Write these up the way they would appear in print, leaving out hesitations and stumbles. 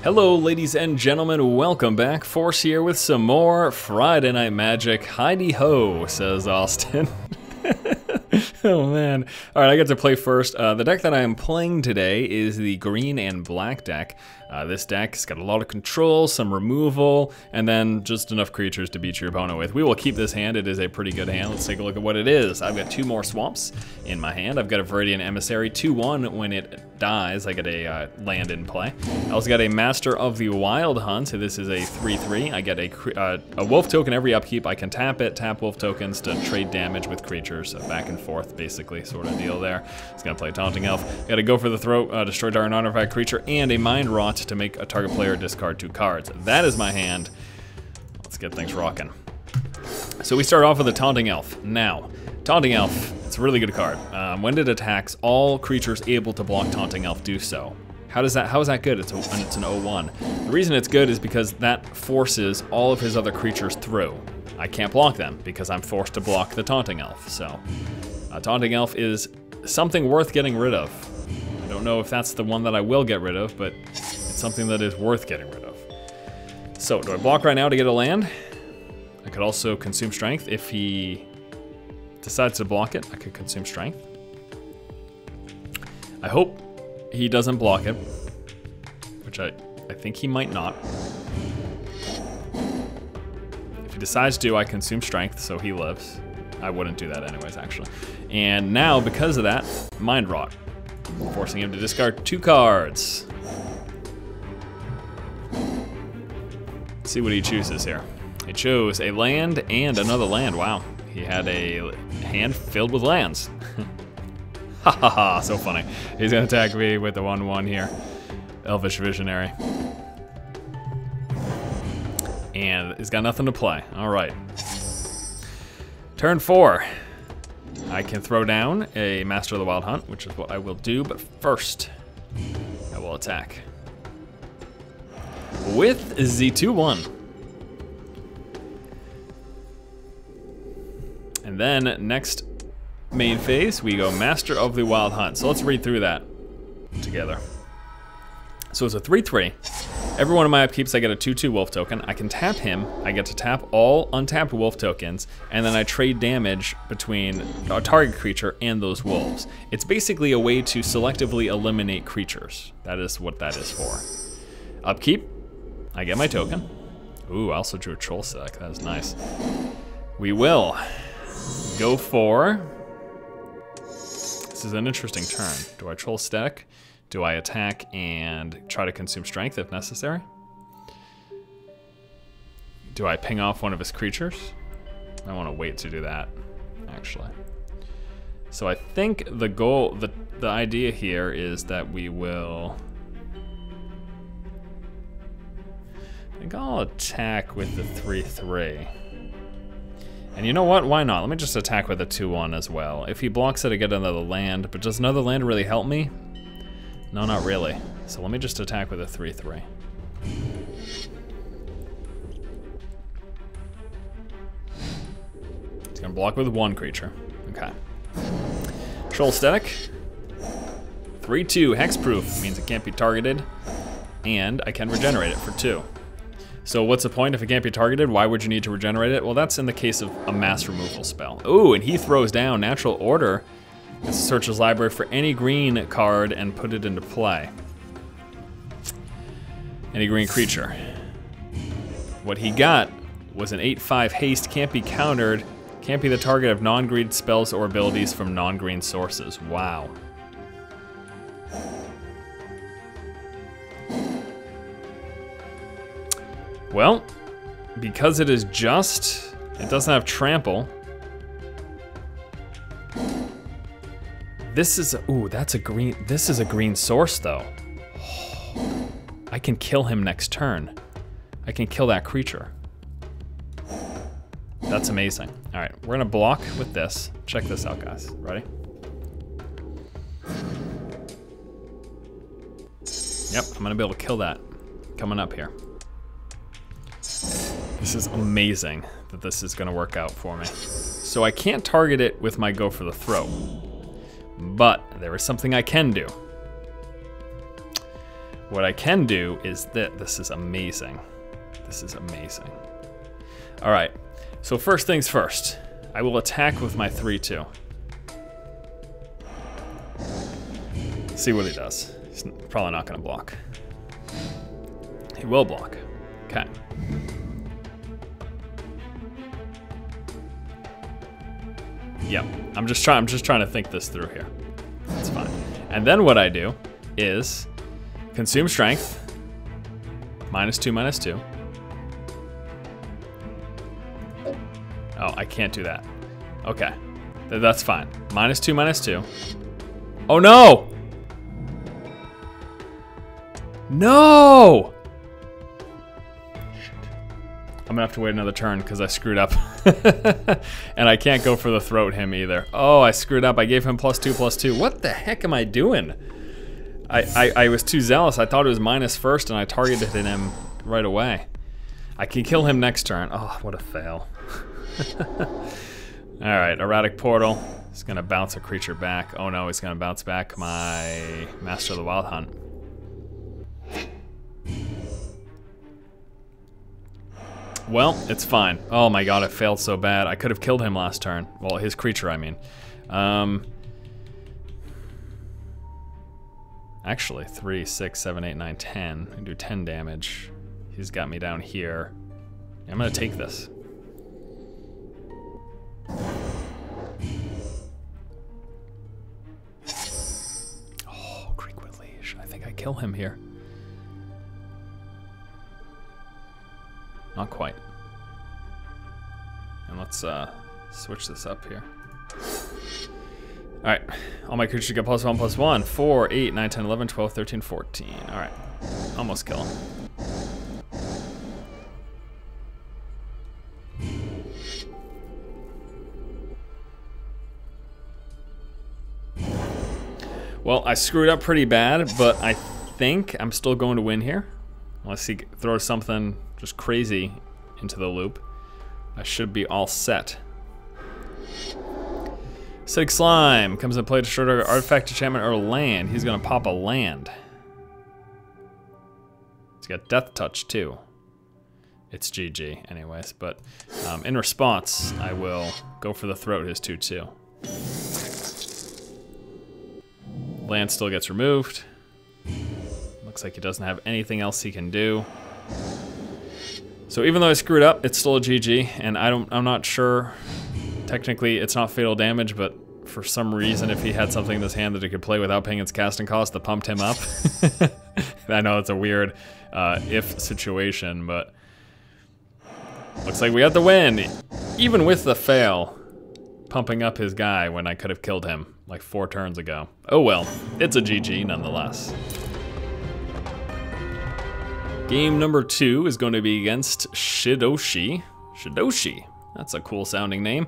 Hello ladies and gentlemen, welcome back. Force here with some more Friday Night Magic. Heidi-ho, says Austin. Oh man. Alright, I get to play first. The deck that I am playing today is the green and black deck. This deck has got a lot of control, some removal, and then just enough creatures to beat your opponent with. We will keep this hand. It is a pretty good hand. Let's take a look at what it is. I've got two more swamps in my hand. I've got a Viridian Emissary, 2/1. When it dies, I get a land in play. I also got a Master of the Wild Hunt. So this is a 3/3. I get a wolf token every upkeep. I can tap it, tap wolf tokens to trade damage with creatures. So back and forth, basically, sort of deal there. It's gonna play Taunting Elf. Got to go for the throat, destroy target artifact creature, and a Mind Rot to make a target player discard 2 cards. That is my hand. Let's get things rocking. So we start off with a Taunting Elf. Now, Taunting Elf, it's a really good card. When it attacks, all creatures able to block Taunting Elf do so. How is that good? It's an 0/1. The reason it's good is because that forces all of his other creatures through. I can't block them because I'm forced to block the Taunting Elf. So, Taunting Elf is something worth getting rid of. I don't know if that's the one that I will get rid of, but it's something that is worth getting rid of. So, do I block right now to get a land? I could also consume strength. If he decides to block it, I could consume strength. I hope he doesn't block it, which I think he might not. If he decides to, I consume strength, so he lives. I wouldn't do that anyways, actually. And now, because of that, Mind Rot, forcing him to discard 2 cards. Let's see what he chooses here. He chose a land and another land. Wow, he had a hand filled with lands. Ha ha ha, so funny. He's gonna attack me with the 1/1 here. Elvish Visionary. And he's got nothing to play. All right. Turn 4. I can throw down a Master of the Wild Hunt, which is what I will do, but first, I will attack with the 2/1. And then next main phase, we go Master of the Wild Hunt. So let's read through that together. So it's a 3/3. Every one of my upkeeps, I get a 2/2 wolf token. I can tap him. I get to tap all untapped wolf tokens, and then I trade damage between a target creature and those wolves. It's basically a way to selectively eliminate creatures. That is what that is for. Upkeep, I get my token. Ooh, I also drew a troll stack. That is nice. We will go for... This is an interesting turn. Do I troll stack? Do I attack and try to consume strength if necessary? Do I ping off one of his creatures? I want to wait to do that, actually. So I think the goal, the idea here is that we will... I think I'll attack with the 3/3. And you know what? Why not? Let me just attack with a 2/1 as well. If he blocks it, I get another land. But does another land really help me? No, not really. So let me just attack with a 3/3. He's gonna block with 1 creature. Okay. Troll static. 3/2 hexproof means it can't be targeted, and I can regenerate it for 2. So what's the point if it can't be targeted? Why would you need to regenerate it? Well, that's in the case of a mass removal spell. Ooh, and he throws down Natural Order. Gets to search his library for any green card and put it into play. Any green creature. What he got was an 8/5 haste, can't be countered, can't be the target of non-green spells or abilities from non-green sources. Wow. Well, because it is just, it doesn't have trample. This is, ooh, that's a green, this is a green source though. I can kill him next turn. I can kill that creature. That's amazing. All right, we're gonna block with this. Check this out, guys. Ready? Yep, I'm gonna be able to kill that coming up here. This is amazing that this is gonna work out for me. So I can't target it with my go for the throat. But there is something I can do. what I can do is that this is amazing. This is amazing. All right, so first things first, I will attack with my 3/2. See what he does. He's probably not gonna block. He will block. Okay. Yep, I'm just trying to think this through here. That's fine. And then what I do is consume strength, -2/-2. Oh, I can't do that. Okay, that's fine. -2/-2. Oh no! No! Shit. I'm gonna have to wait another turn because I screwed up. And I can't go for the throat him either. Oh, I screwed up. I gave him +2/+2. What the heck am I doing? I was too zealous. I thought it was minus first and I targeted him right away. I can kill him next turn. Oh, what a fail. Alright, Erratic Portal. He's gonna bounce a creature back. Oh no, he's gonna bounce back my Master of the Wild Hunt. Well, it's fine. Oh my god, I failed so bad. I could have killed him last turn. Well, his creature, I mean. Actually, 3, 6, 7, 8, 9, 10. I do 10 damage. He's got me down here. I'm gonna take this. Oh, Creekwood Leash. I think I kill him here. Not quite. And let's switch this up here. Alright, all my creatures get +1/+1. 4, 8, 9, 10, 11, 12, 13, 14. Alright, almost kill him. Well, I screwed up pretty bad, but I think I'm still going to win here. Unless he throws something just crazy into the loop. I should be all set. Acidic Slime comes into play to destroy an artifact, enchantment, or land. He's gonna pop a land. He's got Death Touch too. It's GG anyways, but in response, I will go for the throat, his 2/2. Land still gets removed. Looks like he doesn't have anything else he can do. So even though I screwed up, it's still a GG, and I'm not sure. Technically, it's not fatal damage, but for some reason, if he had something in his hand that he could play without paying its casting cost, that pumped him up. I know it's a weird if situation, but looks like we had the win, even with the fail, pumping up his guy when I could have killed him like 4 turns ago. Oh well, it's a GG nonetheless. Game number 2 is going to be against Shidoshi. Shidoshi, that's a cool sounding name.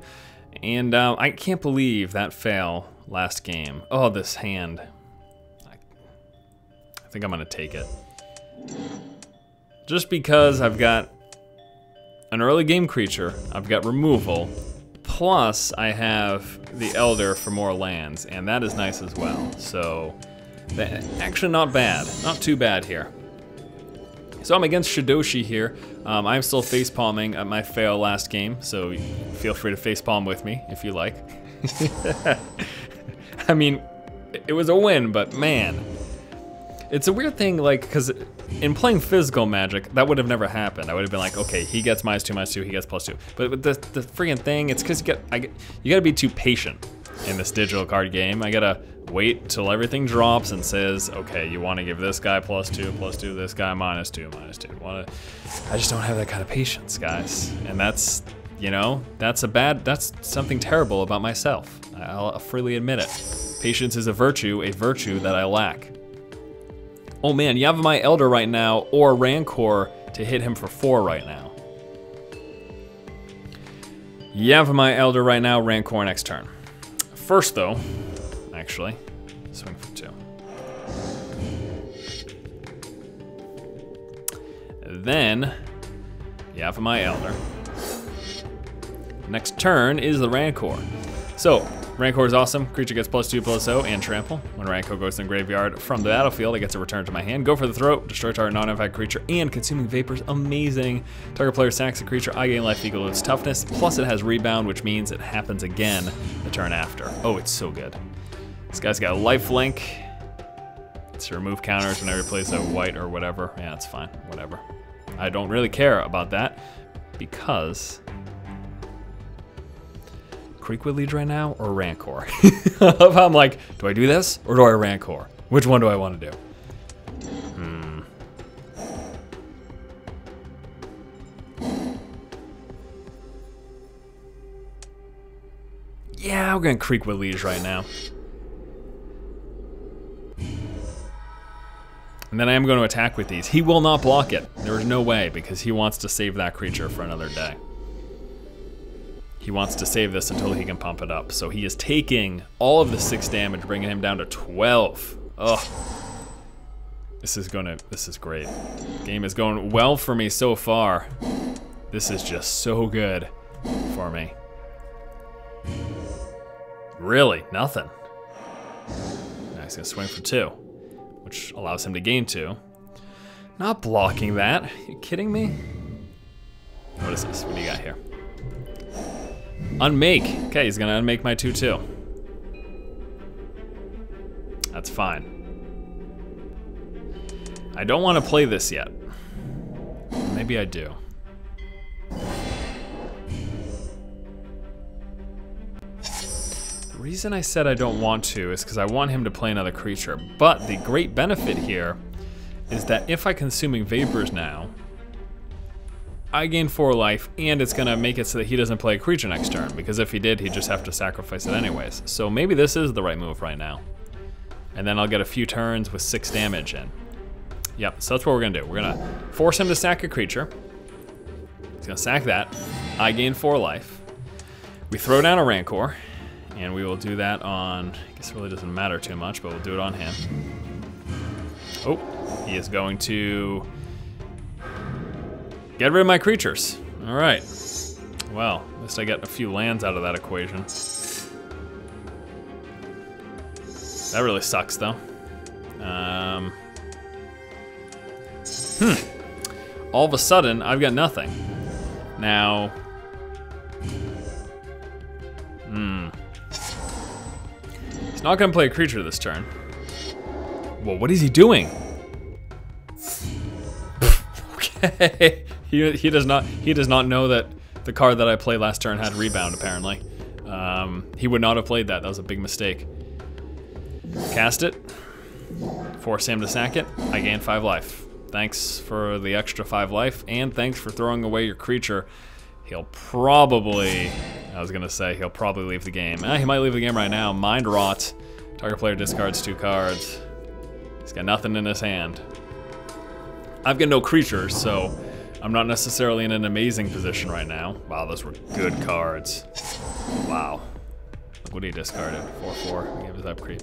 And I can't believe that fail last game. Oh, this hand. I think I'm gonna take it. Just because I've got an early game creature, I've got removal, plus I have the Elder for more lands, and that is nice as well. So, actually not bad, not too bad here. So I'm against Shidoshi here. I'm still facepalming at my fail last game, so feel free to facepalm with me if you like. I mean, it was a win, but man. It's a weird thing, like, because in playing physical Magic, that would have never happened. I would have been like, okay, he gets -2/-2, he gets +2. But with the friggin' thing, it's because you gotta be too patient in this digital card game. I gotta wait till everything drops and says, okay, you want to give this guy +2/+2, this guy -2/-2. I just don't have that kind of patience, guys. And that's, you know, that's something terrible about myself. I'll freely admit it. Patience is a virtue that I lack. Oh man, you have my Elder right now, or Rancor to hit him for 4 right now. You have my Elder right now, Rancor next turn. First though, actually, swing for 2. Then, you have my Elder. Next turn is the Rancor. So, Rancor is awesome. Creature gets +2/+0 and trample. When Rancor goes in the graveyard from the battlefield, it gets a return to my hand. Go for the throat, destroy target non-impact creature, and consuming vapors. Amazing. Target player sacks a creature. I gain life equal to its toughness. Plus it has rebound, which means it happens again the turn after. Oh, it's so good. This guy's got a lifelink. It's to remove counters whenever he plays a white or whatever. Yeah, it's fine. Whatever. I don't really care about that because Creekwood Liege right now or Rancor? I'm like, do I do this or do I Rancor? Which one do I want to do? Yeah, we're going Creekwood Liege right now. And then I am going to attack with these. He will not block it. There is no way because he wants to save that creature for another day. He wants to save this until he can pump it up. So he is taking all of the 6 damage, bringing him down to 12. Ugh. This is great. Game is going well for me so far. This is just so good for me. Really, nothing. Now he's gonna swing for 2, which allows him to gain 2. Not blocking that. Are you kidding me? What is this? What do you got here? Unmake. Okay, he's gonna unmake my 2/2. That's fine. I don't want to play this yet. Maybe I do. The reason I said I don't want to is because I want him to play another creature. But the great benefit here is that if I consuming vapors now, I gain 4 life, and it's gonna make it so that he doesn't play a creature next turn, because if he did, he'd just have to sacrifice it anyways. So maybe this is the right move right now. And then I'll get a few turns with 6 damage in. Yep, so that's what we're gonna do. We're gonna force him to sack a creature. He's gonna sack that. I gain 4 life. We throw down a Rancor, and we will do that on, I guess it really doesn't matter too much, but we'll do it on him. Oh, he is going to get rid of my creatures. All right. Well, at least I get a few lands out of that equation. That really sucks, though. All of a sudden, I've got nothing. Now, he's not gonna play a creature this turn. Well, what is he doing? Okay. He does not know that the card that I played last turn had rebound, apparently. He would not have played that. That was a big mistake. Cast it. Force him to sack it. I gain 5 life. Thanks for the extra 5 life, and thanks for throwing away your creature. He'll probably, he'll probably leave the game. He might leave the game right now. Mind Rot. Target player discards 2 cards. He's got nothing in his hand. I've got no creatures, so I'm not necessarily in an amazing position right now. Wow, those were good cards. Wow. Look what he discarded. 4/4. He gave his upkeep.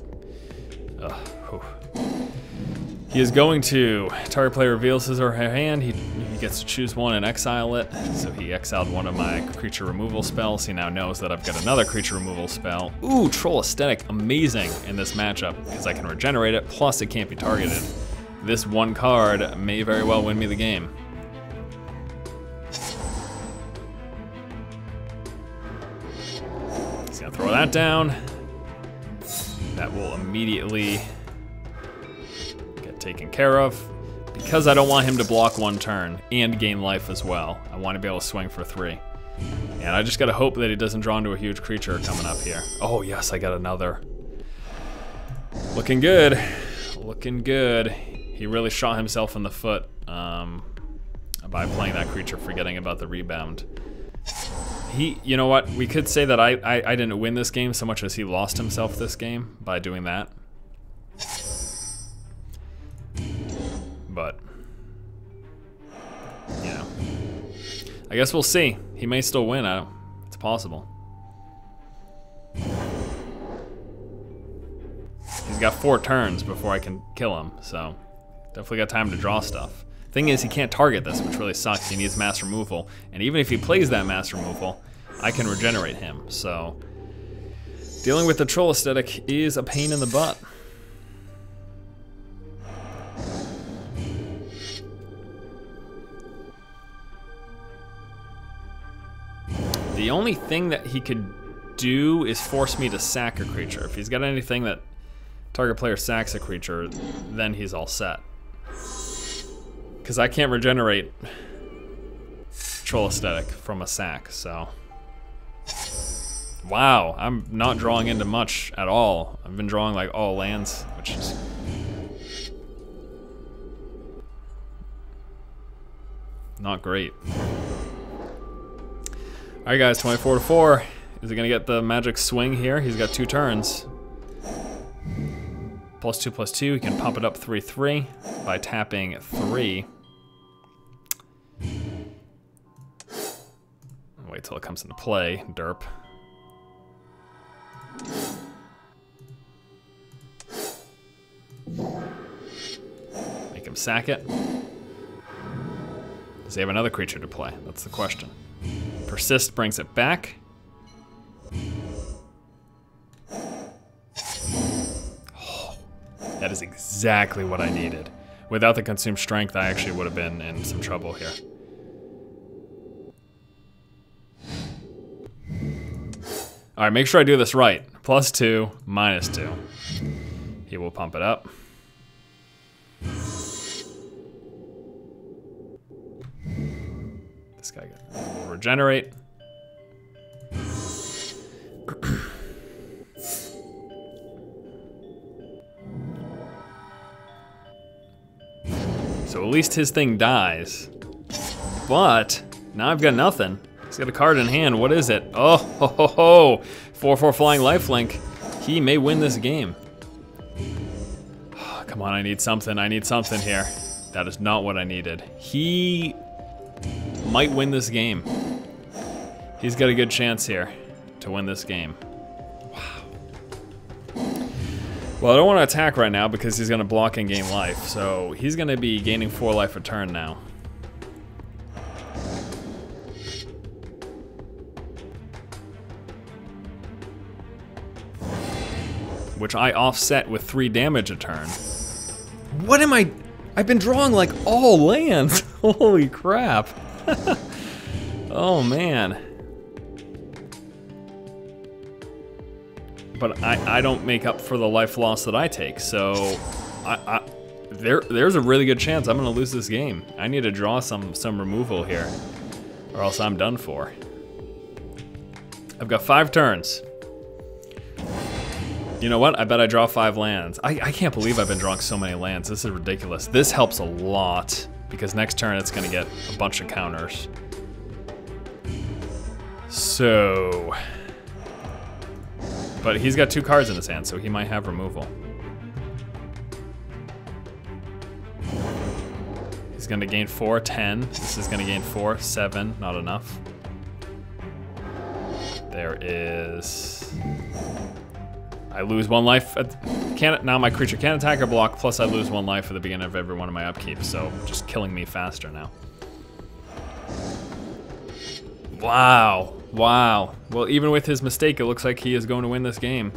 He is going to, target player reveals his or her hand. He gets to choose one and exile it. So he exiled one of my creature removal spells. He now knows that I've got another creature removal spell. Ooh, Troll Aesthetic, amazing in this matchup because I can regenerate it, plus it can't be targeted. This one card may very well win me the game. He's gonna throw that down. That will immediately get taken care of. Because I don't want him to block 1 turn and gain life as well, I want to be able to swing for 3. And I just gotta hope that he doesn't draw into a huge creature coming up here. Oh yes, I got another. Looking good. Looking good. He really shot himself in the foot by playing that creature, forgetting about the rebound. You know what? We could say that I didn't win this game so much as he lost himself this game by doing that. But, you know, I guess we'll see. He may still win. It's possible. He's got 4 turns before I can kill him, so definitely got time to draw stuff. Thing is, he can't target this, which really sucks. He needs mass removal, and even if he plays that mass removal, I can regenerate him, so Dealing with the troll aesthetic is a pain in the butt. The only thing that he could do is force me to sack a creature. If he's got anything that target player sacks a creature, then he's all set. Because I can't regenerate troll aesthetic from a sack, so. Wow, I'm not drawing into much at all. I've been drawing like all lands, which is not great. All right, guys, 24-4. Is he gonna get the magic swing here? He's got 2 turns. +2/+2, he can pump it up 3/3 by tapping 3. Wait till it comes into play, derp. Make him sack it. Does he have another creature to play? That's the question. Persist brings it back. Oh, that is exactly what I needed. Without the consume strength, I actually would have been in some trouble here. All right, make sure I do this right. +2, -2. He will pump it up. This guy will regenerate. So at least his thing dies. But now I've got nothing. He's got a card in hand. What is it? Oh, ho, ho, ho. 4/4 flying lifelink. He may win this game. Oh, come on, I need something. I need something here. That is not what I needed. He might win this game. He's got a good chance here to win this game. Wow. Well, I don't want to attack right now because he's going to block and gain life. So he's going to be gaining 4 life a turn now. Which I offset with 3 damage a turn. What am I? I've been drawing like all lands. Holy crap. Oh man. But I don't make up for the life loss that I take, so there's a really good chance I'm gonna lose this game. I need to draw some removal here, or else I'm done for. I've got 5 turns. You know what? I bet I draw 5 lands. I can't believe I've been drawing so many lands. This is ridiculous. This helps a lot because next turn it's gonna get a bunch of counters. So, but he's got 2 cards in his hand, so he might have removal. He's gonna gain 4, 10. This is gonna gain 4, 7, not enough. There is, I lose 1 life. Now my creature can't attack or block, plus I lose 1 life at the beginning of every one of my upkeeps, so just killing me faster now. Wow, wow. Well, even with his mistake, it looks like he is going to win this game.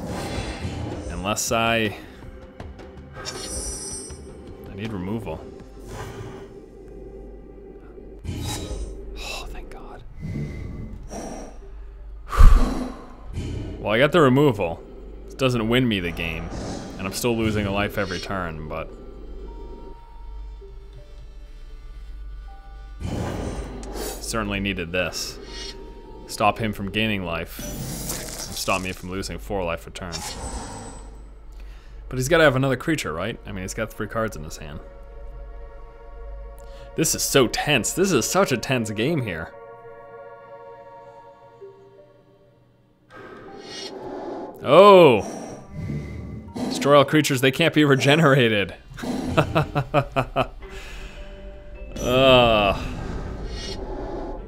Unless I need removal. Oh, thank God. Well, I got the removal. This doesn't win me the game, and I'm still losing a life every turn, but certainly needed this. Stop him from gaining life, and stop me from losing 4 life a turn. But he's got to have another creature, right? I mean, he's got 3 cards in his hand. This is so tense. This is such a tense game here. Oh! Destroy all creatures, they can't be regenerated.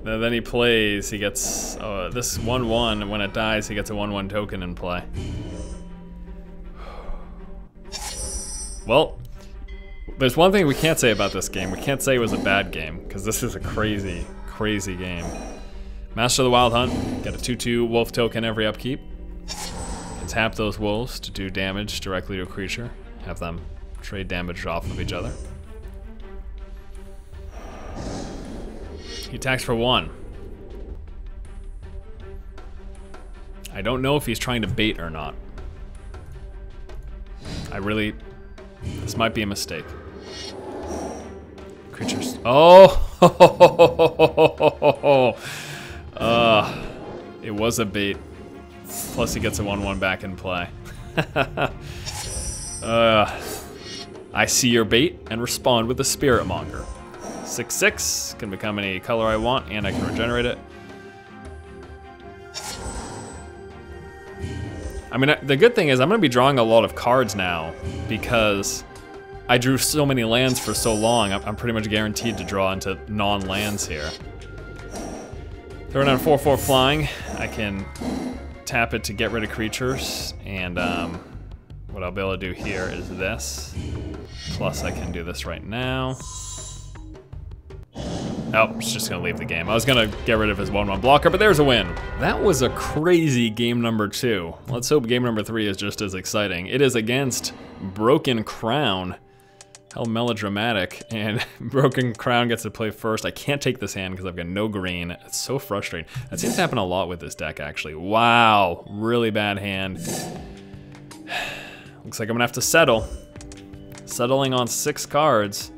And then he plays, he gets this 1/1, and when it dies, he gets a 1/1 token in play. Well, there's one thing we can't say about this game. We can't say it was a bad game, because this is a crazy, crazy game. Master of the Wild Hunt, get a 2/2 wolf token every upkeep. tap those wolves to do damage directly to a creature. Have them trade damage off of each other. He attacks for 1. I don't know if he's trying to bait or not. This might be a mistake. Creatures. Oh! It was a bait. Plus he gets a 1/1 back in play. I see your bait and respond with the Spirit Monger. 6/6 can become any color I want, and I can regenerate it. I mean, the good thing is I'm gonna be drawing a lot of cards now because I drew so many lands for so long. I'm pretty much guaranteed to draw into non-lands here. Throwing down 4/4 flying, I can tap it to get rid of creatures, and what I'll be able to do here is this. Plus I can do this right now. Oh, it's just gonna leave the game. I was gonna get rid of his 1/1 blocker, but there's a win. That was a crazy game number 2. Let's hope game number 3 is just as exciting. It is against Broken Crown. How melodramatic, and Broken Crown gets to play first. I can't take this hand because I've got no green. It's so frustrating. That seems to happen a lot with this deck, actually. Wow, really bad hand. Looks like I'm gonna have to settle. Settling on 6 cards.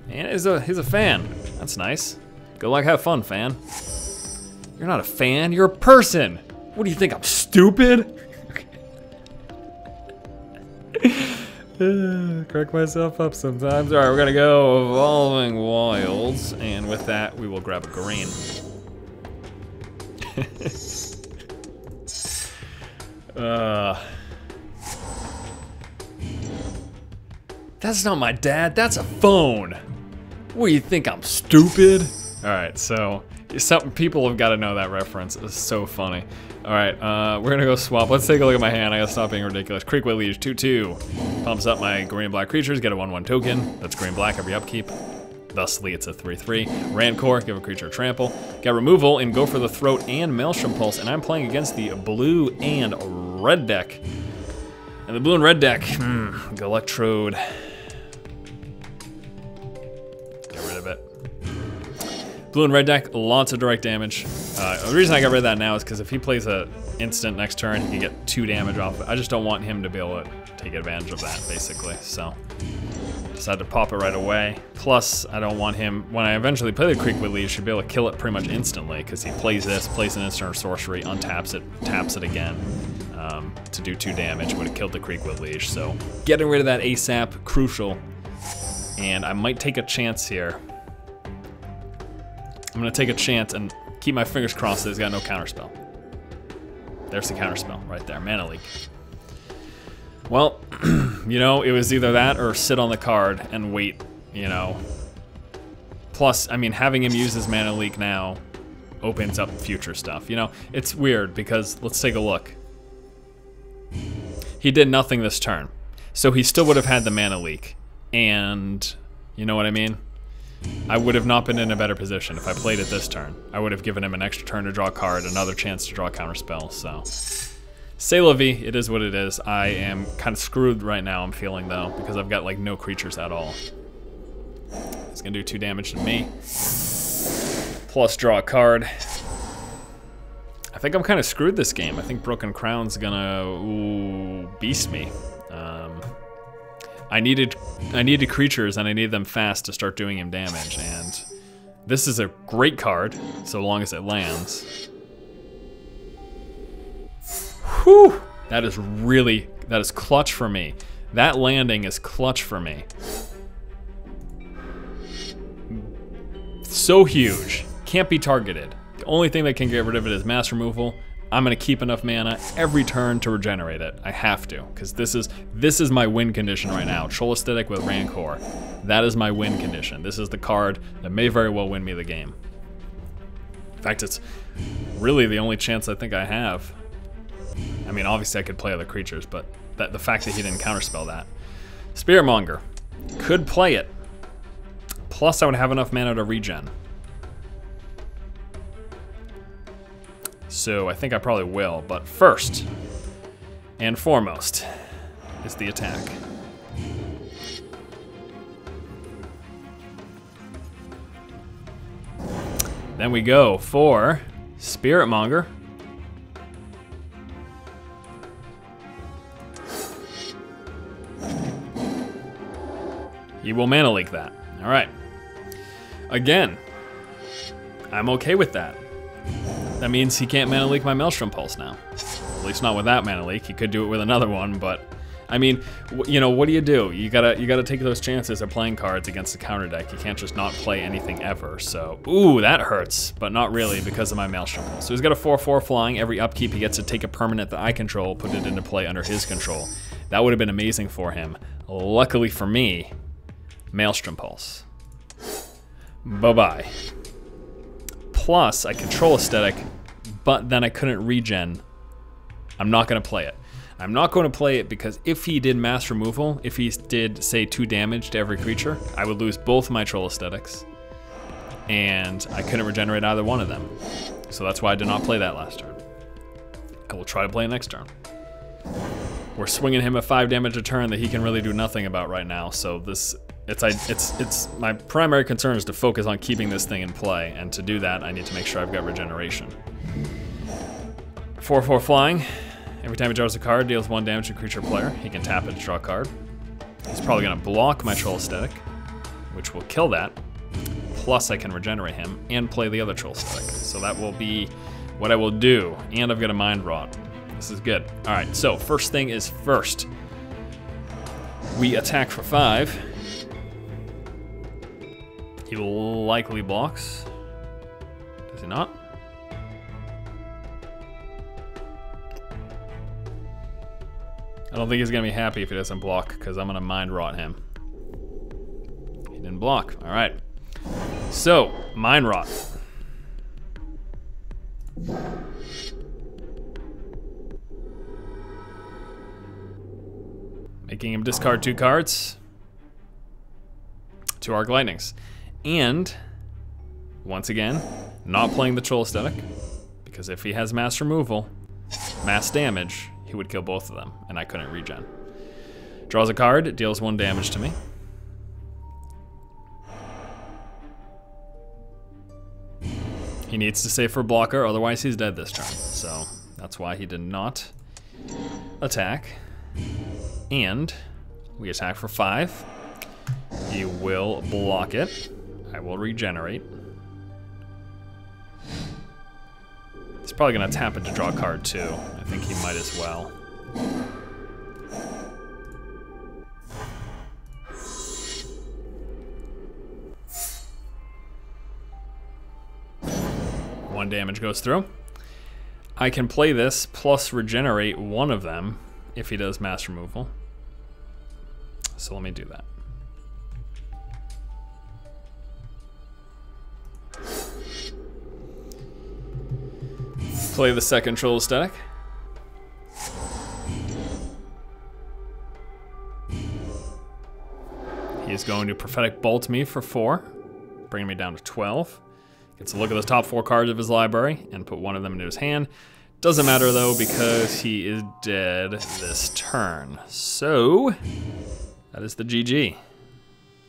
And he's a fan. That's nice. Good luck, have fun, fan. You're not a fan, you're a person. What do you think, I'm stupid? Crack myself up sometimes. All right, we're gonna go Evolving Wilds, and with that, we will grab a green. That's not my dad, that's a phone. What do you think, I'm stupid? All right, so some people have got to know that reference. It's so funny. All right, we're gonna go swap. Let's take a look at my hand. I gotta stop being ridiculous. Creekway Liege, 2/2. Pumps up my green and black creatures, get a 1/1 token. That's green black every upkeep. Thusly, it's a 3/3. Rancor, give a creature a trample. Get removal and go for the Throat and Maelstrom Pulse, and I'm playing against the blue and red deck. And the blue and red deck, Electrode. Get rid of it. Blue and red deck, lots of direct damage. The reason I got rid of that now is because if he plays a instant next turn, he can get 2 damage off it. I just don't want him to be able to take advantage of that, basically. So, decided to pop it right away. Plus, I don't want him, when I eventually play the Creekway Liege, should be able to kill it pretty much instantly, because he plays this, plays an instant or sorcery, untaps it, taps it again to do 2 damage, would have killed the Creekway Liege. So, getting rid of that ASAP, crucial. And I might take a chance here. I'm gonna take a chance and keep my fingers crossed that he's got no counterspell. There's the counterspell right there, Mana Leak. Well, you know, it was either that or sit on the card and wait, you know. Plus, I mean, having him use his Mana Leak now opens up future stuff. You know, it's weird because let's take a look. He did nothing this turn, so he still would have had the Mana Leak, and you know what I mean? I would have not been in a better position if I played it this turn. I would have given him an extra turn to draw a card, another chance to draw a counterspell, so. C'est la vie, it is what it is. I am kind of screwed right now, I'm feeling, though, because I've got, like, no creatures at all. He's gonna do 2 damage to me. Plus draw a card. I think I'm kind of screwed this game. I think Broken Crown's gonna beast me. I needed creatures, and I needed them fast to start doing him damage, and this is a great card, so long as it lands. Whew! That is clutch for me. That landing is clutch for me. So huge. Can't be targeted. The only thing that can get rid of it is mass removal. I'm gonna keep enough mana every turn to regenerate it. I have to, because this is my win condition right now. Troll Aesthetic with Rancor. That is my win condition. This is the card that may very well win me the game. In fact, it's really the only chance I think I have. I mean, obviously I could play other creatures, but the fact that he didn't counterspell that. Spiritmonger. Could play it. Plus I would have enough mana to regen. So I think I probably will, but first and foremost is the attack. Then we go for Spirit Monger. He will mana leak that. All right. Again, I'm okay with that. That means he can't mana leak my Maelstrom Pulse now. At least not with that mana leak. He could do it with another one, but I mean, you know, what do? You gotta take those chances of playing cards against the counter deck. You can't just not play anything ever. So, ooh, that hurts, but not really because of my Maelstrom Pulse. So he's got a 4/4 flying. Every upkeep he gets to take a permanent that I control, put it into play under his control. That would have been amazing for him. Luckily for me, Maelstrom Pulse. Bye-bye. Plus, I control Aesthetic, but then I couldn't regen. I'm not gonna play it. I'm not going to play it because if he did mass removal, if he did, say, 2 damage to every creature, I would lose both my Troll Aesthetics, and I couldn't regenerate either one of them. So that's why I did not play that last turn. I will try to play next turn. We're swinging him a 5 damage a turn that he can really do nothing about right now, so this... It's my primary concern is to focus on keeping this thing in play, and to do that, I need to make sure I've got regeneration. 4/4 flying. Every time he draws a card, deals 1 damage to creature player. He can tap it to draw a card. He's probably gonna block my Troll Aesthetic, which will kill that. Plus I can regenerate him and play the other Troll Aesthetic. So that will be what I will do. And I've got a Mind Rot. This is good. All right, so first thing is first. We attack for 5. He likely blocks. Does he not? I don't think he's gonna be happy if he doesn't block, because I'm gonna Mind Rot him. He didn't block, all right. So, Mind Rot. Making him discard 2 cards. 2 Arc Lightnings. And, once again, not playing the Troll Aesthetic, because if he has mass removal, mass damage, he would kill both of them, and I couldn't regen. Draws a card, deals 1 damage to me. He needs to save for blocker, otherwise he's dead this turn. So that's why he did not attack. And we attack for 5. He will block it. I will regenerate. He's probably gonna tap it to draw a card too. I think he might as well. One damage goes through. I can play this plus regenerate one of them if he does mass removal. So let me do that. Play the second Troll Aesthetic. He is going to Prophetic Bolt me for 4, bringing me down to 12. Gets a look at the top 4 cards of his library and put one of them into his hand. Doesn't matter though because he is dead this turn. So, that is the GG,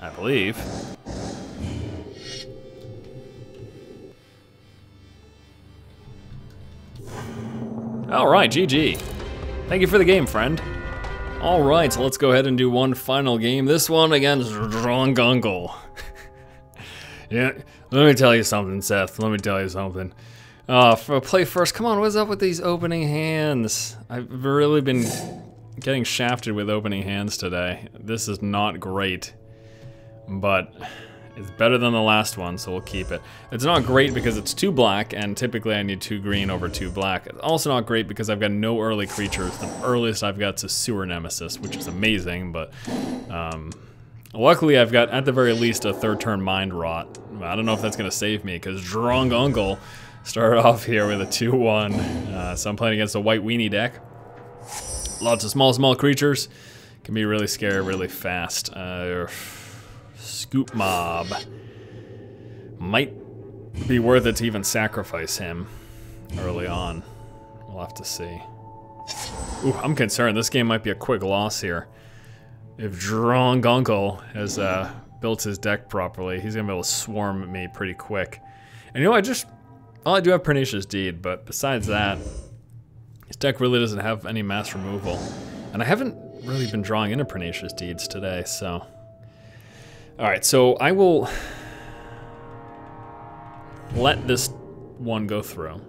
I believe. All right, GG. Thank you for the game, friend. All right, so let's go ahead and do one final game. This one against Drongungle. Yeah, let me tell you something, Seth. Let me tell you something. For play first, come on, what's up with these opening hands? I've really been getting shafted with opening hands today. This is not great, but it's better than the last one, so we'll keep it. It's not great because it's 2 black, and typically I need 2 green over 2 black. It's also not great because I've got no early creatures. The earliest I've got is a Sewer Nemesis, which is amazing, but luckily I've got, at the very least, a 3rd turn Mind Rot. I don't know if that's gonna save me, because Drongungle started off here with a 2/1. So I'm playing against a white weenie deck. Lots of small creatures. Can be really scary really fast. Scoop Mob. Might be worth it to even sacrifice him. early on. We'll have to see. Ooh, I'm concerned. This game might be a quick loss here. If Drongunkel has built his deck properly, he's gonna be able to swarm me pretty quick. And you know, I do have Pernicious Deed, but besides that, his deck really doesn't have any mass removal. And I haven't really been drawing into Pernicious Deeds today, so. Alright, so I will let this one go through.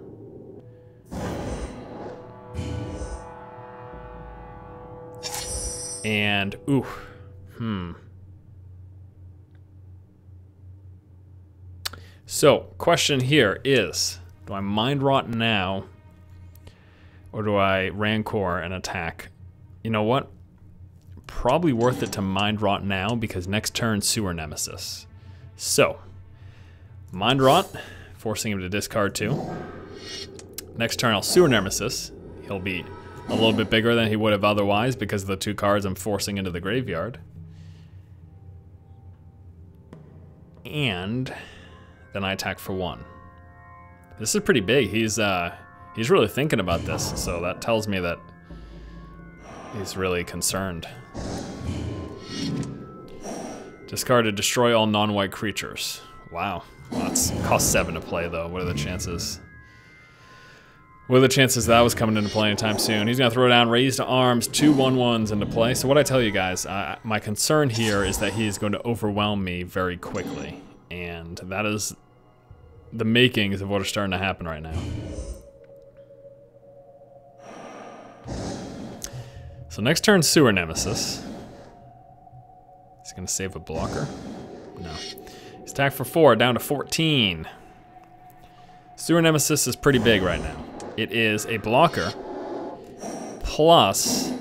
And, ooh, So, question here is, do I Mind Rot now, or do I Rancor and attack? You know what? Probably worth it to Mind Rot now, because next turn, Sewer Nemesis. So, Mind Rot, forcing him to discard 2. Next turn, I'll Sewer Nemesis. He'll be a little bit bigger than he would have otherwise because of the 2 cards I'm forcing into the graveyard. And then I attack for 1. This is pretty big. He's really thinking about this, so that tells me that he's really concerned. Discard to destroy all non-white creatures. Wow. Well, that's cost 7 to play though. What are the chances? What are the chances that was coming into play anytime soon? He's gonna throw down Raised Arms, 2 1/1s into play. So what I tell you guys, my concern here is that he's going to overwhelm me very quickly. And that is the makings of what are starting to happen right now. So next turn, Sewer Nemesis. He's gonna save a blocker. No. He's attacked for 4, down to 14. Sewer Nemesis is pretty big right now. It is a blocker, plus,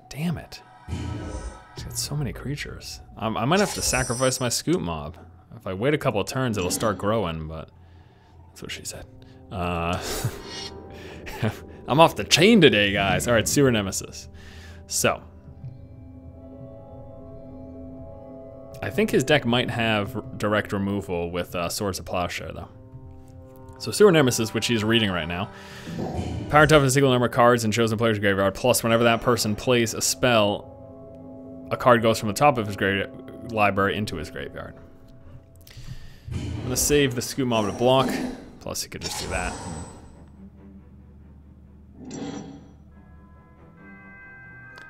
damn it. He's got so many creatures. I might have to sacrifice my Scoop Mob. If I wait a couple of turns, it'll start growing, but that's what she said. I'm off the chain today, guys. All right, Sewer Nemesis. So, I think his deck might have direct removal with Swords of Plowshare, though. So Sewer Nemesis, which he's reading right now. Power toughness equal number of cards in chosen player's graveyard, plus whenever that person plays a spell, a card goes from the top of his library into his graveyard. I'm gonna save the Scoop Mob to block, plus he could just do that.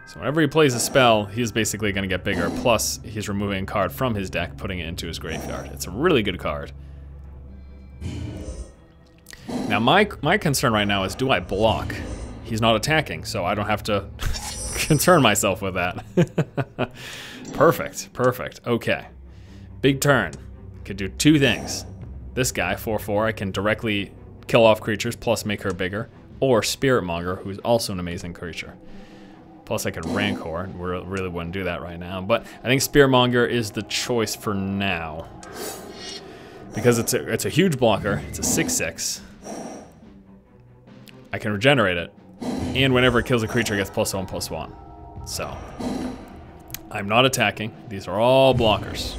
So whenever he plays a spell, he's basically gonna get bigger, plus he's removing a card from his deck, putting it into his graveyard. It's a really good card. Now my concern right now is, do I block? He's not attacking, so I don't have to concern myself with that. Perfect, perfect, okay. Big turn, could do 2 things. This guy, 4/4, I can directly kill off creatures, plus make her bigger, or Spirit Monger, who's also an amazing creature. Plus I could Rancor, we really wouldn't do that right now, but I think Spirit Monger is the choice for now. Because it's a huge blocker, it's a 6/6. I can regenerate it, and whenever it kills a creature, it gets +1/+1. So, I'm not attacking. These are all blockers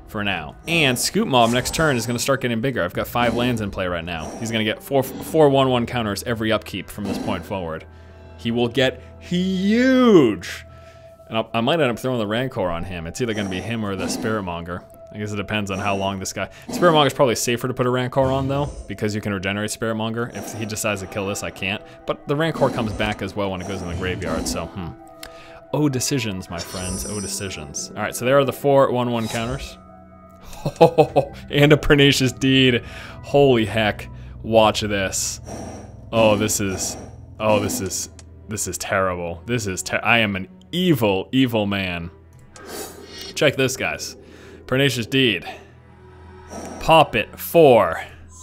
for now. And Scoop Mob next turn is going to start getting bigger. I've got 5 lands in play right now. He's going to get 4 1/1 counters every upkeep from this point forward. He will get huge. And I might end up throwing the Rancor on him. It's either going to be him or the Spirit Monger. I guess it depends on how long this guy... Spirit Monger is probably safer to put a Rancor on, though, because you can regenerate Spirit Monger. If he decides to kill this, I can't. But the Rancor comes back as well when it goes in the graveyard, so, Oh, decisions, my friends. Oh, decisions. All right, so there are the 4 1/1 counters. Oh, and a Pernicious Deed. Holy heck. Watch this. Oh, this is terrible. I am an evil, evil man. Check this, guys. Pernicious Deed. Pop it 4.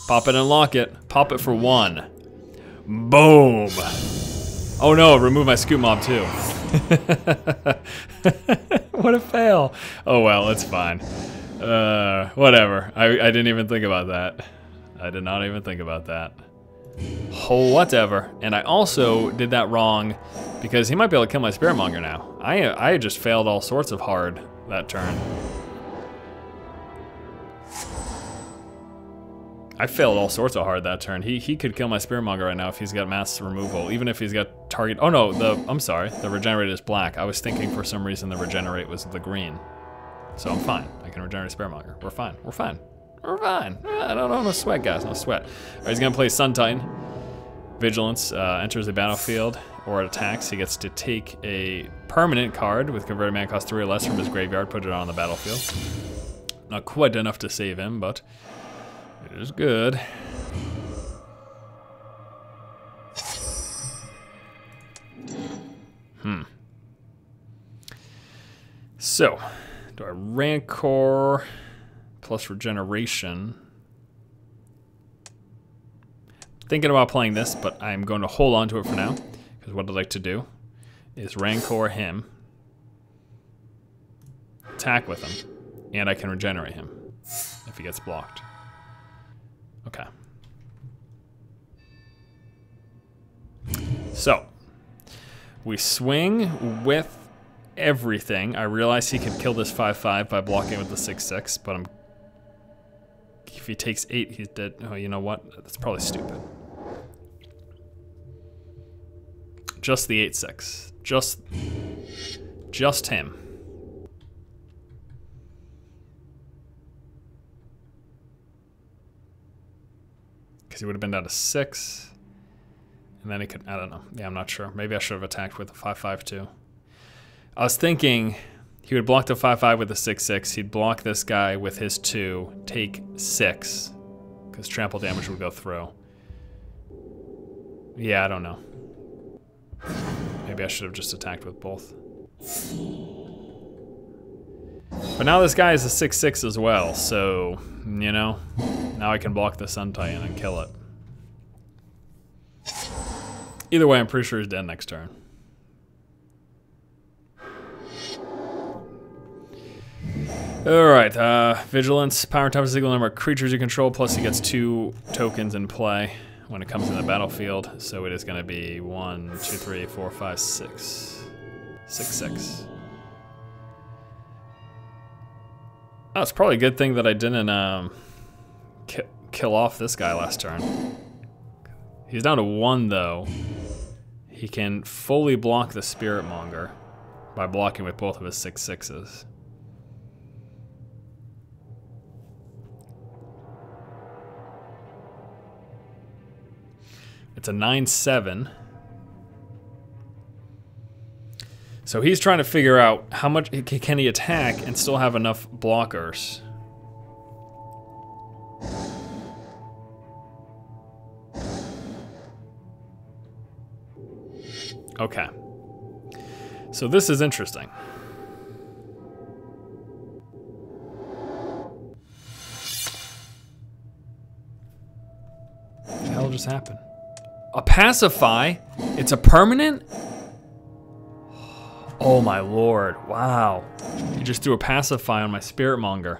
Pop it and lock it. Pop it for 1. Boom. Oh no, remove my Scoop Mob too. What a fail. Oh well, it's fine. Whatever. I didn't even think about that. I did not even think about that. Oh, whatever. And I also did that wrong because he might be able to kill my Spirit Monger now. I just failed all sorts of hard that turn. I failed all sorts of hard that turn. He could kill my Spearmonger right now if he's got mass removal, even if he's got target. Oh no, I'm sorry, the regenerate is black. I was thinking for some reason the regenerate was the green. So I'm fine. I can regenerate Spearmonger. We're fine. We're fine. We're fine. I don't know, no sweat, guys. No sweat. All right, he's gonna play Sun Titan. Vigilance enters the battlefield or it attacks. He gets to take a permanent card with converted mana cost 3 or less from his graveyard, put it on the battlefield. Not quite enough to save him, but it is good. So, do I Rancor plus regeneration? Thinking about playing this, but I'm going to hold on to it for now, because what I'd like to do is Rancor him, attack with him, and I can regenerate him if he gets blocked. Okay. So, we swing with everything. I realize he could kill this 5/5 by blocking with the 6/6, but if he takes 8, he's dead. Oh, you know what? That's probably stupid. Just the 8/6. Just him. Because he would have been down to 6. And then he could, I don't know. Yeah, I'm not sure. Maybe I should have attacked with the 5/5 too. I was thinking he would block the 5/5 with the 6/6. He'd block this guy with his 2, take 6, because trample damage would go through. Yeah, I don't know. Maybe I should have just attacked with both. But now this guy is a 6/6 as well, so, you know, now I can block the Sun Titan and kill it. Either way, I'm pretty sure he's dead next turn. Alright, Vigilance, power times is equal number of creatures you control, plus he gets 2 tokens in play when it comes in the battlefield. So it is going to be 1, 2, 3, 4, 5, 6. 6/6. Oh, it's probably a good thing that I didn't kill off this guy last turn. He's down to 1 though. He can fully block the Spiritmonger by blocking with both of his 6/6s. It's a 9/7. So he's trying to figure out how much can he attack and still have enough blockers. Okay. So this is interesting. What the hell just happened? A pacify? It's a permanent? Oh my lord, wow. He just threw a pacify on my Spiritmonger.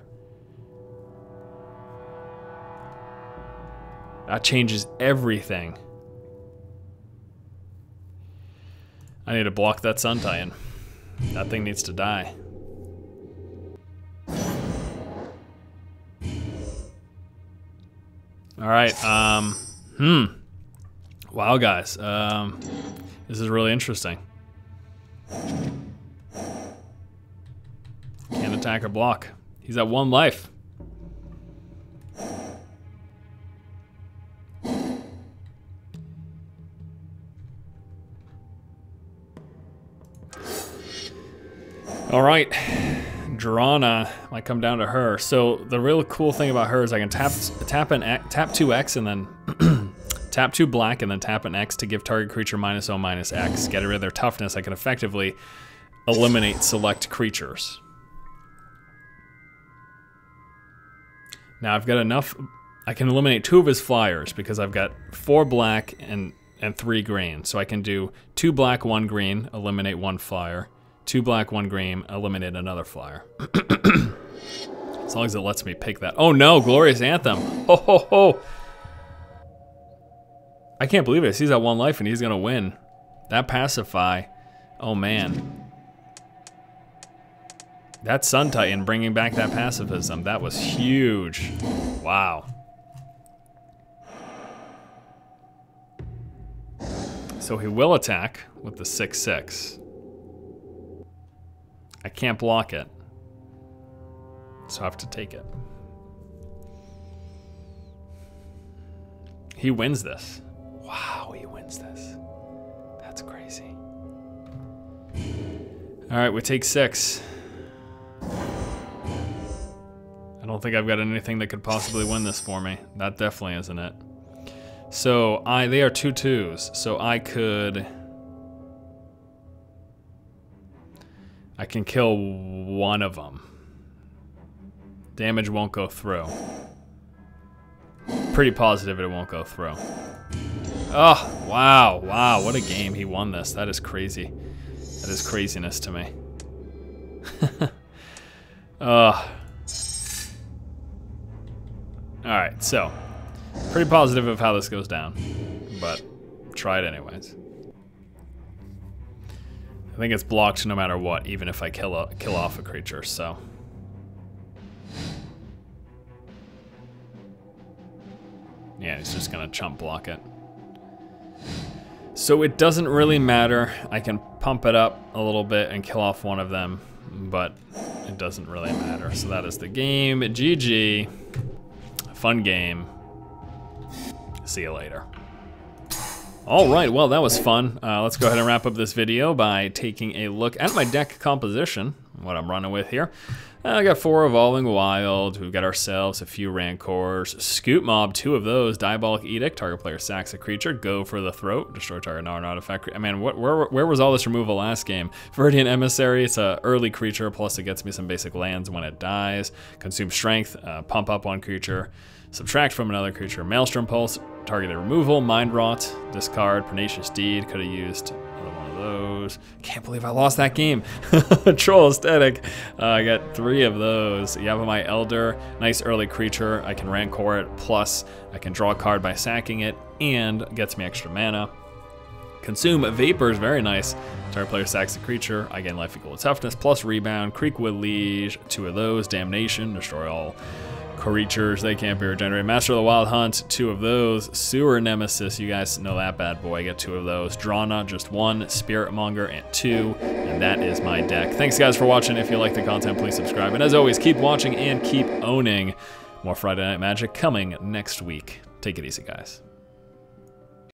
That changes everything. I need to block that Sun Titan. That thing needs to die. Alright, wow guys, this is really interesting. Can't attack or block. He's at 1 life. All right, Drana might come down to her. So the real cool thing about her is I can tap 2X and then tap 2 black and then tap an X to give target creature -0/-X. Get rid of their toughness. I can effectively eliminate select creatures. Now I've got enough. I can eliminate 2 of his flyers because I've got 4 black and 3 green. So I can do 2 black, 1 green, eliminate 1 flyer. 2 black, 1 green, eliminate another flyer. As long as it lets me pick that. Oh no, Glorious Anthem. Ho ho ho. I can't believe it. He's at 1 life and he's gonna win. That pacify. Oh man. That Sun Titan bringing back that pacifism. That was huge. Wow. So he will attack with the 6/6. I can't block it, so I have to take it. He wins this. Wow, he wins this. That's crazy. All right, we take 6. I don't think I've got anything that could possibly win this for me. That definitely isn't it. So they are 2/2s, so I can kill one of them. Damage won't go through. Pretty positive it won't go through. Oh, wow, wow, what a game. He won this. That is crazy. That is craziness to me. Alright, so, pretty positive of how this goes down, but try it anyways. I think it's blocked no matter what, even if I kill off a creature, so. Yeah, he's just gonna chump block it. So it doesn't really matter. I can pump it up a little bit and kill off one of them, but it doesn't really matter. So that is the game. GG. Fun game. See you later. All right, well, that was fun. Let's go ahead and wrap up this video by taking a look at my deck composition, what I'm running with here. I got 4 Evolving Wild. We've got ourselves a few Rancors. Scoop Mob, 2 of those. Diabolic Edict, target player sacks a creature. Go for the throat. Destroy target non-artifact. I mean, where was all this removal last game? Viridian Emissary, it's an early creature, plus it gets me some basic lands when it dies. Consume Strength, pump up one creature. Subtract from another creature. Maelstrom Pulse, targeted removal. Mind Rot, discard. Pernicious Deed, could have used another one of those. Can't believe I lost that game. Troll Aesthetic, I got 3 of those. Yavimaya Elder, nice early creature. I can Rancor it, plus I can draw a card by sacking it, and gets me extra mana. Consume Vapors, very nice. Target player sacks a creature. I gain life equal to toughness, plus rebound. Creekwood Liege, 2 of those. Damnation, destroy all creatures, they can't be regenerated. Master of the Wild Hunt, 2 of those. Sewer Nemesis, you guys know that bad boy. I get 2 of those. Drana, just 1. Spirit Monger, and 2. And that is my deck. Thanks, guys, for watching. If you like the content, please subscribe. And as always, keep watching and keep owning. More Friday Night Magic coming next week. Take it easy, guys.